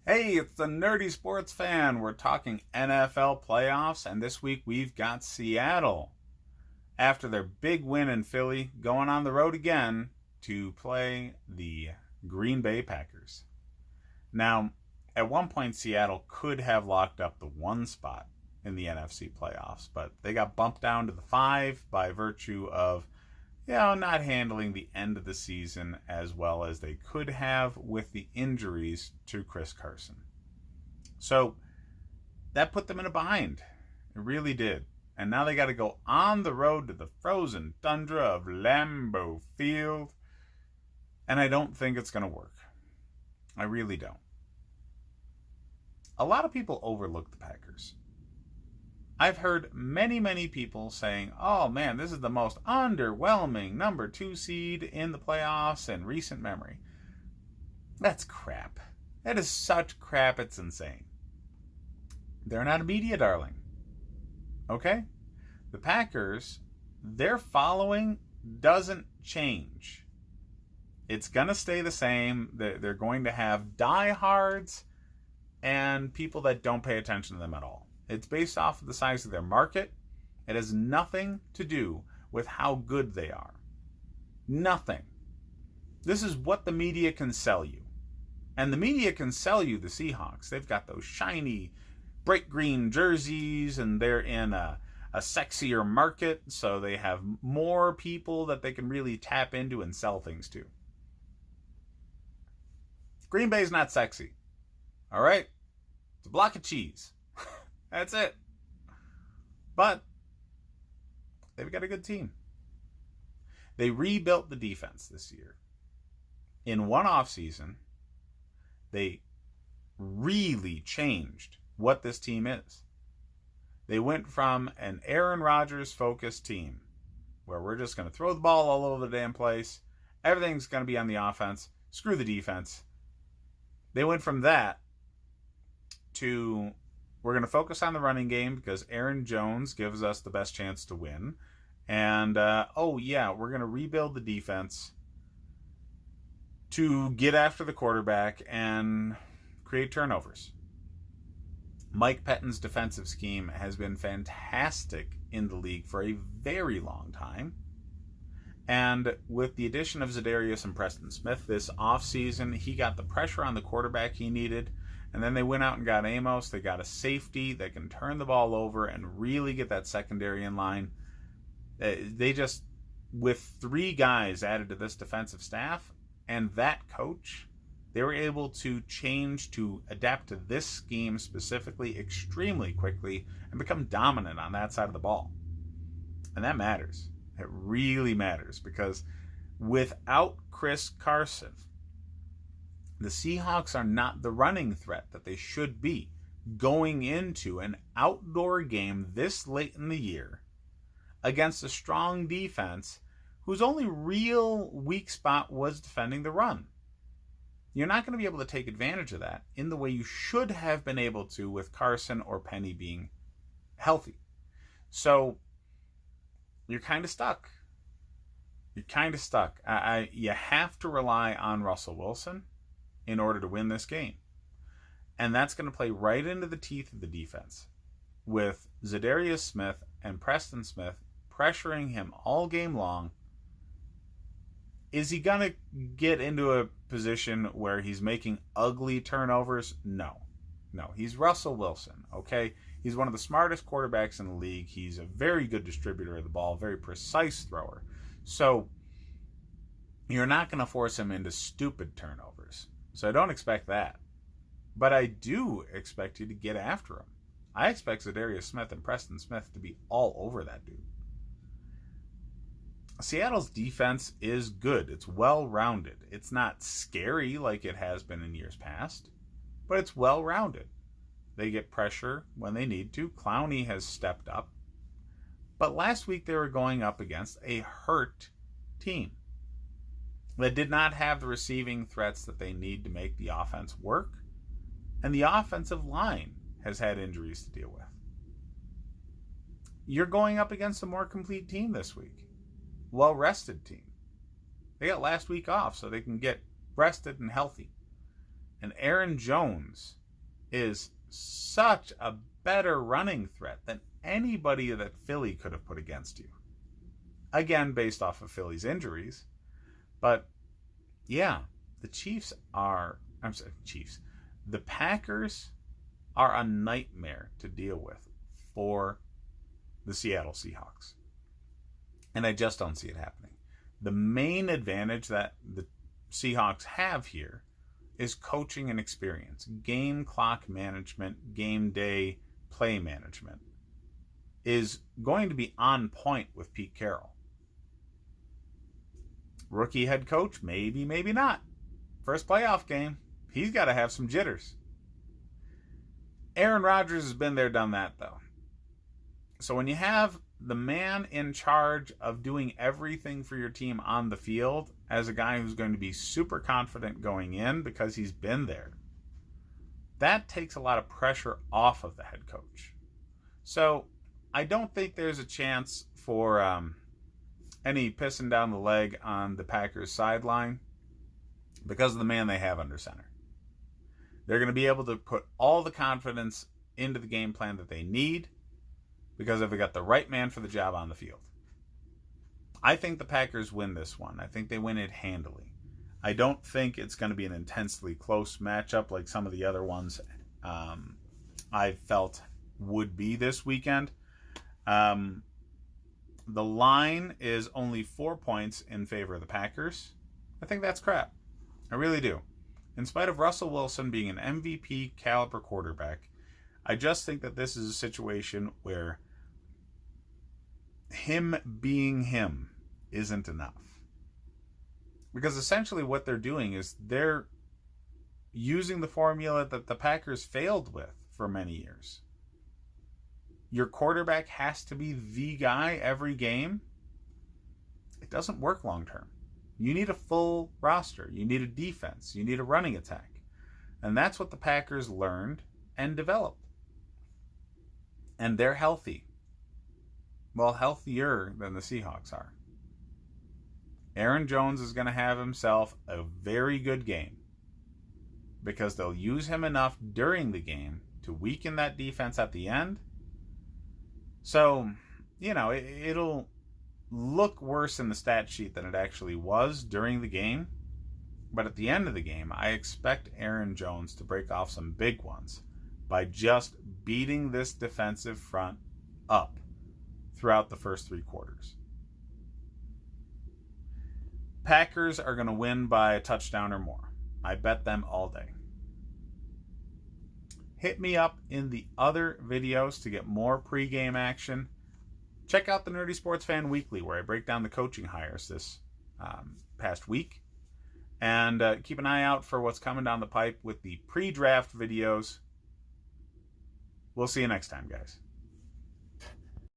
Hey, it's the Nerdy Sports Fan. We're talking NFL playoffs, and this week we've got Seattle. After their big win in Philly, going on the road again to play the Green Bay Packers. Now, at one point, Seattle could have locked up the one spot in the NFC playoffs, but they got bumped down to the 5 by virtue of not handling the end of the season as well as they could have with the injuries to Chris Carson. So that put them in a bind. It really did. And now they got to go on the road to the frozen tundra of Lambeau Field. And I don't think it's going to work. I really don't. A lot of people overlook the Packers. I've heard many people saying, oh man, this is the most underwhelming number 2 seed in the playoffs in recent memory. That's crap. That is such crap, it's insane. They're not a media darling. Okay? The Packers, their following doesn't change. It's going to stay the same. They're going to have diehards and people that don't pay attention to them at all. It's based off of the size of their market. It has nothing to do with how good they are. Nothing. This is what the media can sell you. And the media can sell you the Seahawks. They've got those shiny, bright green jerseys, and they're in a sexier market, so they have more people that they can really tap into and sell things to. Green Bay's not sexy. All right? It's a block of cheese. That's it. But they've got a good team. They rebuilt the defense this year. In one offseason, they really changed what this team is. They went from an Aaron Rodgers focused team where we're just going to throw the ball all over the damn place. Everything's going to be on the offense. Screw the defense. They went from that to we're going to focus on the running game because Aaron Jones gives us the best chance to win. And, we're going to rebuild the defense to get after the quarterback and create turnovers. Mike Pettine's defensive scheme has been fantastic in the league for a very long time. And with the addition of Za'Darius and Preston Smith this offseason, he got the pressure on the quarterback he needed. And then they went out and got Amos. They got a safety that can turn the ball over and really get that secondary in line. They just, with 3 guys added to this defensive staff and that coach, they were able to change to adapt to this scheme specifically extremely quickly and become dominant on that side of the ball. And that matters. It really matters because without Chris Carson, the Seahawks are not the running threat that they should be going into an outdoor game this late in the year against a strong defense whose only real weak spot was defending the run. You're not going to be able to take advantage of that in the way you should have been able to with Carson or Penny being healthy. So you're kind of stuck. You have to rely on Russell Wilson in order to win this game. And that's going to play right into the teeth of the defense with Za'Darius Smith and Preston Smith pressuring him all game long. Is he going to get into a position where he's making ugly turnovers? No. He's Russell Wilson, okay? He's one of the smartest quarterbacks in the league. He's a very good distributor of the ball, very precise thrower. So you're not going to force him into stupid turnovers. So I don't expect that. But I do expect you to get after him. I expect Za'Darius Smith and Preston Smith to be all over that dude. Seattle's defense is good. It's well-rounded. It's not scary like it has been in years past, but it's well-rounded. They get pressure when they need to. Clowney has stepped up. But last week they were going up against a hurt team that did not have the receiving threats that they need to make the offense work. And the offensive line has had injuries to deal with. You're going up against a more complete team this week. Well-rested team. They got last week off so they can get rested and healthy. And Aaron Jones is such a better running threat than anybody that Philly could have put against you. Again, based off of Philly's injuries. But, yeah, the The Packers are a nightmare to deal with for the Seattle Seahawks. And I just don't see it happening. The main advantage that the Seahawks have here is coaching and experience. Game clock management, game day play management is going to be on point with Pete Carroll. Rookie head coach, maybe, maybe not. First playoff game, he's got to have some jitters. Aaron Rodgers has been there, done that, though. So when you have the man in charge of doing everything for your team on the field as a guy who's going to be super confident going in because he's been there, that takes a lot of pressure off of the head coach. So I don't think there's a chance for any pissing down the leg on the Packers sideline because of the man they have under center. They're going to be able to put all the confidence into the game plan that they need because they've got the right man for the job on the field. I think the Packers win this one. I think they win it handily. I don't think it's going to be an intensely close matchup like some of the other ones I felt would be this weekend. The line is only 4 points in favor of the Packers. I think that's crap. I really do. In spite of Russell Wilson being an MVP caliber quarterback, I just think that this is a situation where him being him isn't enough. Because essentially what they're doing is they're using the formula that the Packers failed with for many years. Your quarterback has to be the guy every game. It doesn't work long term. You need a full roster. You need a defense. You need a running attack. And that's what the Packers learned and developed. And they're healthy. Well, healthier than the Seahawks are. Aaron Jones is going to have himself a very good game because they'll use him enough during the game to weaken that defense at the end. So, it'll look worse in the stat sheet than it actually was during the game. But at the end of the game, I expect Aaron Jones to break off some big ones by just beating this defensive front up throughout the first 3 quarters. Packers are going to win by a touchdown or more. I bet them all day. Hit me up in the other videos to get more pregame action. Check out the Nerdy Sports Fan Weekly, where I break down the coaching hires this past week. And keep an eye out for what's coming down the pipe with the pre-draft videos. We'll see you next time, guys.